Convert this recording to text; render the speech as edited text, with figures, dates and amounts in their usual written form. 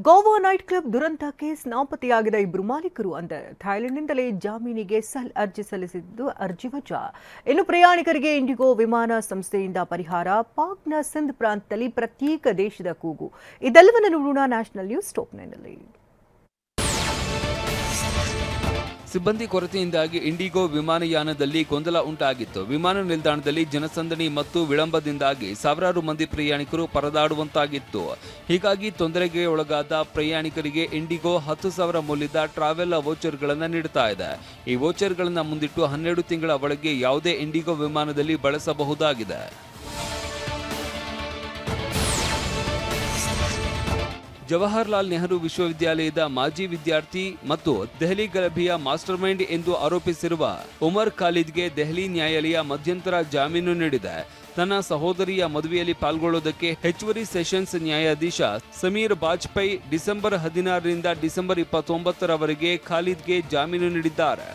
Goa night club ದುರಂತ case ನಾಪತ್ತೆಯಾಗಿದ್ದ ಇಬ್ಬರು ಮಾಲೀಕರು ಅಂದರೆ ಥೈಲ್ಯಾಂಡ್ನಿಂದಲೇ ಜಾಮೀನಿಗೆ ಅರ್ಜಿ ಸಲ್ಲಿಸಿದ್ದು ಅರ್ಜಿ ವಜಾ. ಇನ್ನು ಪ್ರಯಾಣಿಕರಿಗೆ ಇಂಡಿಗೋ ವಿಮಾನ ಸಂಸ್ಥೆಯಿಂದ ಪರಿಹಾರ, ಪಾಕ್ನ ಸಿಂಧ್ ಪ್ರಾಂತದಲ್ಲಿ ಪ್ರತ್ಯೇಕ ದೇಶದ ಕೂಗು. ಇದೆಲ್ಲವನ್ನು ನೋಡೋಣ ನ್ಯಾಷನಲ್ ನ್ಯೂಸ್ ಟಾಪ್ 9ನಲ್ಲಿ. ಸಿಬ್ಬಂದಿ ಕೊರತೆಯಿಂದಾಗಿ ಇಂಡಿಗೋ ವಿಮಾನಯಾನದಲ್ಲಿ ಗೊಂದಲ ಉಂಟಾಗಿತ್ತು. ವಿಮಾನ ನಿಲ್ದಾಣದಲ್ಲಿ ಜನಸಂದಣಿ ಮತ್ತು ವಿಳಂಬದಿಂದಾಗಿ ಸಾವಿರಾರು ಮಂದಿ ಪ್ರಯಾಣಿಕರು ಪರದಾಡುವಂತಾಗಿತ್ತು. ಹೀಗಾಗಿ ತೊಂದರೆಗೆ ಒಳಗಾದ ಪ್ರಯಾಣಿಕರಿಗೆ ಇಂಡಿಗೋ 10,000 ಮೌಲ್ಯದ ಟ್ರಾವೆಲ್ ವೋಚರ್ಗಳನ್ನು ನೀಡುತ್ತಾ ಇದೆ. ಈ ವೋಚರ್ಗಳನ್ನು ಮುಂದಿಟ್ಟು 12 ತಿಂಗಳ ಒಳಗೆ ಯಾವುದೇ ಇಂಡಿಗೋ ವಿಮಾನದಲ್ಲಿ ಬಳಸಬಹುದಾಗಿದೆ. ಜವಾಹರ್ಲಾಲ್ ನೆಹರು ವಿಶ್ವವಿದ್ಯಾಲಯದ ಮಾಜಿ ವಿದ್ಯಾರ್ಥಿ ಮತ್ತು ದೆಹಲಿ ಗಲಭೆಯ ಮಾಸ್ಟರ್ ಮೈಂಡ್ ಎಂದು ಆರೋಪಿಸಿರುವ ಉಮರ್ ಖಾಲಿದ್ಗೆ ದೆಹಲಿ ನ್ಯಾಯಾಲಯ ಮಧ್ಯಂತರ ಜಾಮೀನು ನೀಡಿದೆ. ತನ್ನ ಸಹೋದರಿಯ ಮದುವೆಯಲ್ಲಿ ಪಾಲ್ಗೊಳ್ಳುವುದಕ್ಕೆ ಹೆಚ್ಚುವರಿ ಸೆಷನ್ಸ್ ನ್ಯಾಯಾಧೀಶ ಸಮೀರ್ ಬಾಜ್ಪೇಯಿ ಡಿಸೆಂಬರ್ 16ರಿಂದ ಡಿಸೆಂಬರ್ 29ರವರೆಗೆ ಖಾಲಿದ್ಗೆ ಜಾಮೀನು ನೀಡಿದ್ದಾರೆ.